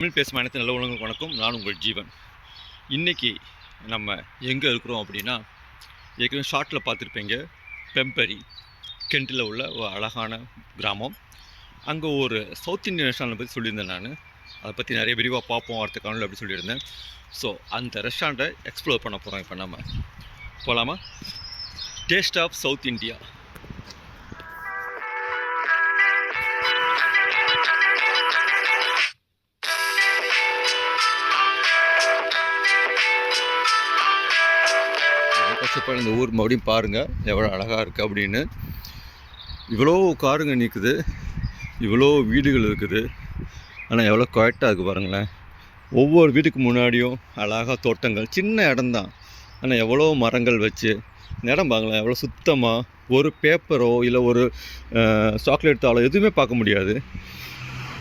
தமிழ் பேசும் அனைத்து நல்ல உலகம் வணக்கம். நான் உங்கள் ஜீவன். இன்றைக்கி நம்ம எங்கே இருக்கிறோம் அப்படின்னா, ஏற்கனவே ஷார்ட்டில் பார்த்துருப்பீங்க, பெம்பரி கெண்டில் உள்ள ஒரு அழகான கிராமம். அங்கே ஒரு சவுத் இந்தியன் ரெஸ்டாரண்ட்டை பற்றி சொல்லியிருந்தேன். நான் அதை பற்றி நிறைய விரிவாக பார்ப்போம் அடுத்த காணொலியில் அப்படி சொல்லியிருந்தேன். ஸோ அந்த ரெஸ்டாரண்ட்டை எக்ஸ்ப்ளோர் பண்ண போகிறோம். இப்போ நம்ம போகலாமா? Taste of south India. கஷ்டப்பட இந்த ஊர் மறுபடியும் பாருங்கள் எவ்வளோ அழகாக இருக்குது அப்படின்னு. இவ்வளோ காருங்க நிற்குது, இவ்வளோ வீடுகள் இருக்குது, ஆனால் எவ்வளோ குவாய்ட்டாக இருக்குது பாருங்களேன். ஒவ்வொரு வீட்டுக்கு முன்னாடியும் அழகாக தோட்டங்கள், சின்ன இடம்தான், ஆனால் எவ்வளோ மரங்கள் வச்சு இடம் பாருங்களேன். எவ்வளோ சுத்தமாக, ஒரு பேப்பரோ இல்லை ஒரு சாக்லேட் தாளோ எதுவுமே பார்க்க முடியாது.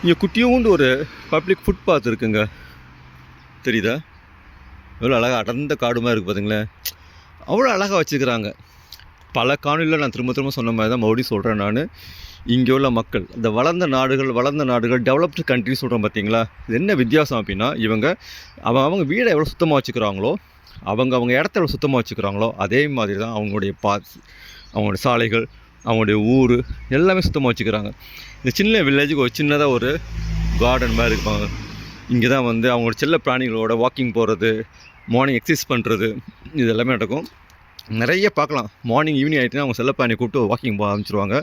இங்கே குட்டியோண்டு ஒரு பப்ளிக் ஃபுட்பாத் இருக்குங்க, தெரியுதா? எவ்வளோ அழகாக அடர்ந்த காடுமாக இருக்குது பார்த்தீங்களேன். அவ்வளோ அழகாக வச்சுக்கிறாங்க. பல காணொலியில் நான் திரும்ப சொன்ன மாதிரி தான் மறுபடியும் சொல்கிறேன். நான் இங்கே உள்ள மக்கள், இந்த வளர்ந்த நாடுகள் டெவலப்டு கண்ட்ரி சொல்கிறோம் பார்த்தீங்களா, இது என்ன வித்தியாசம் அப்படின்னா, அவங்க வீடை எவ்வளோ சுத்தமாக வச்சுக்கிறாங்களோ, அவங்க இடத்த எவ்வளோ சுத்தமாக வச்சுக்கிறாங்களோ, அதே மாதிரி தான் அவங்களுடைய அவங்களுடைய சாலைகள், அவங்களுடைய ஊர் எல்லாமே சுத்தமாக வச்சுக்கிறாங்க. இந்த சின்ன வில்லேஜுக்கு ஒரு சின்னதாக ஒரு கார்டன் மாதிரி இருப்பாங்க. இங்கே தான் அவங்களோட செல்ல பிராணிகளோட வாக்கிங் போகிறது, மார்னிங் எக்ஸசைஸ் பண்ணுறது, இது எல்லாமே நடக்கும். நிறைய பார்க்கலாம். மார்னிங் ஈவினிங் ஆகிட்டுனா அவங்க செல்லப்பிராணியை கூப்பிட்டு வாக்கிங் போக ஆரம்பிச்சிருவாங்க.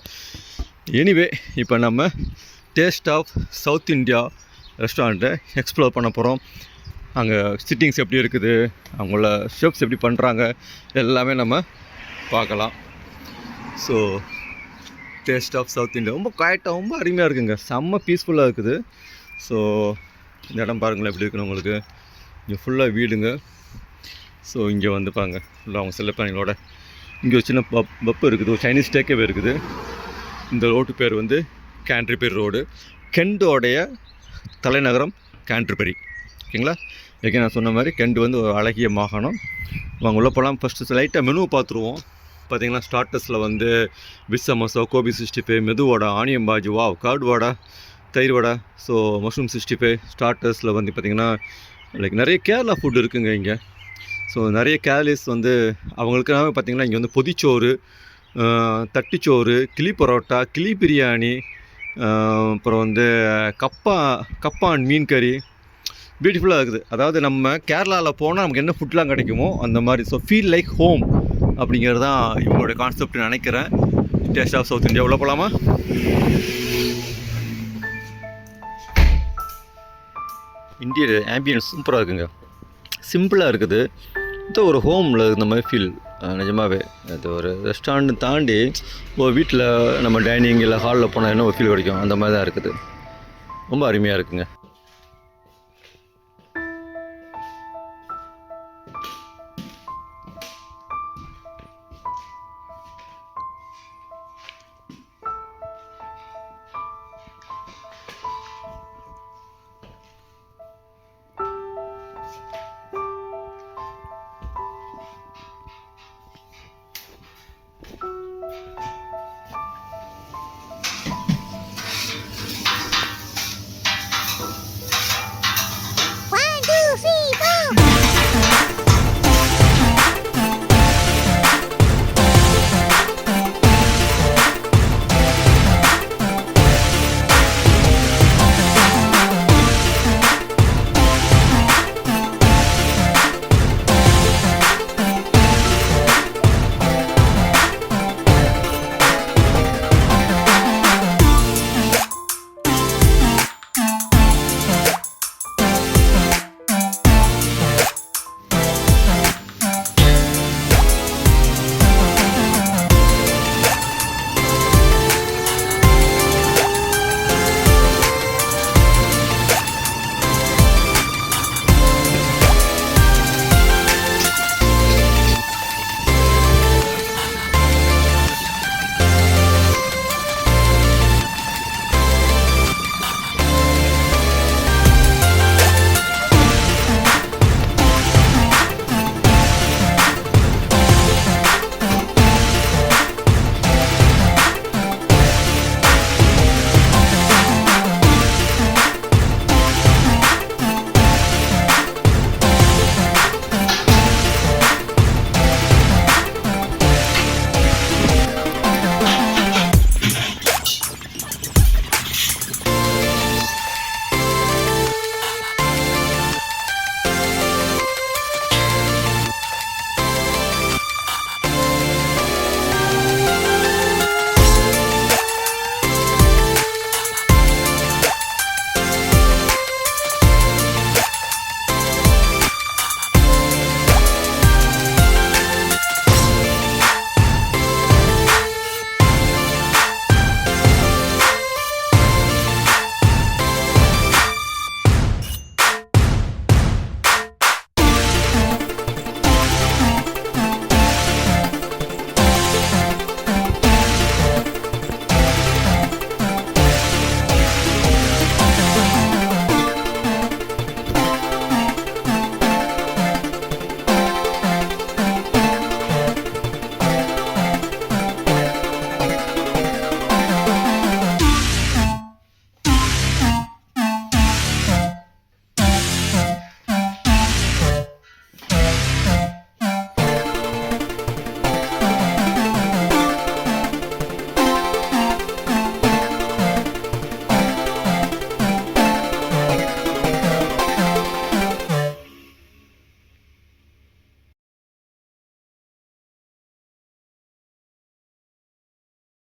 எனிவே, இப்போ நம்ம டேஸ்ட் ஆஃப் சவுத் இந்தியா ரெஸ்டாரண்ட்டை எக்ஸ்ப்ளோர் பண்ண போகிறோம். அங்கே சிட்டிங்ஸ் எப்படி இருக்குது, அவங்கள ஷெஃப்ஸ் எப்படி பண்ணுறாங்க, எல்லாமே நம்ம பார்க்கலாம். So taste of south India ரொம்ப குவாய்ட்டாக, ரொம்ப அருமையாக இருக்குங்க, செம்ம பீஸ்ஃபுல்லாக இருக்குது. ஸோ இந்த இடம் பாருங்களேன் எப்படி இருக்குன்னு உங்களுக்கு. இங்கே ஃபுல்லாக வீடுங்க. ஸோ இங்கே பாருங்க ஃபுல்லாக அவங்க செல்லப்பிராணிகளோட. இங்கே ஒரு சின்ன பப்பு இருக்குது, ஒரு சைனீஸ் டேக்கவே இருக்குது. இந்த ரோட்டு பேர் கேன்ட்ரிபரி ரோடு. கெண்டோடைய தலைநகரம் கேன்ட்ரிபரி, ஓகேங்களா? ஏற்கனவே நான் சொன்ன மாதிரி கெண்டு ஒரு அழகிய மாகாணம். அவங்க உள்ள போகலாம். ஃபஸ்ட்டு லைட்டாக மெனுவை பார்த்துருவோம். பார்த்திங்கன்னா ஸ்டார்டர்ஸில் விஸ் சமோசா, கோபி 65, மெதுவடை, ஆனியன் பாஜி, கார்டு வடை, தயிர் வடை, ஸோ மஷ்ரூம் 65. ஸ்டார்டர்ஸில் பார்த்திங்கன்னா லைக் நிறைய கேரளா ஃபுட் இருக்குங்க இங்கே. ஸோ நிறைய கேரளிஸ் அவங்களுக்காக பார்த்திங்கன்னா இங்கே பொதிச்சோறு, தட்டிச்சோறு, கிளி பரோட்டா, கிளி பிரியாணி, அப்புறம் கப்பான் மீன் கறி, பியூட்டிஃபுல்லாக இருக்குது. அதாவது நம்ம கேரளாவில் போனால் நமக்கு என்ன ஃபுட்லாம் கிடைக்குமோ அந்த மாதிரி. ஸோ ஃபீல் லைக் ஹோம் அப்படிங்கிறது தான் இவங்களுடைய கான்செப்ட் நினைக்கிறேன். டேஸ்ட் ஆஃப் சவுத் இந்தியா உள்ள போகலாமா? இந்திய ஆம்பியன்ஸ் சூப்பராக இருக்குங்க, சிம்பிளாக இருக்குது. இது ஒரு ஹோமில் இந்த மாதிரி ஃபீல். நிஜமாகவே அது ஒரு ரெஸ்டாரண்ட் தாண்டி ஒரு வீட்டில் நம்ம டைனிங் இல்லை ஹாலில் போனால் என்ன ஒரு ஃபீல் கிடைக்கும், அந்த மாதிரி தான் இருக்குது. ரொம்ப அருமையாக இருக்குங்க.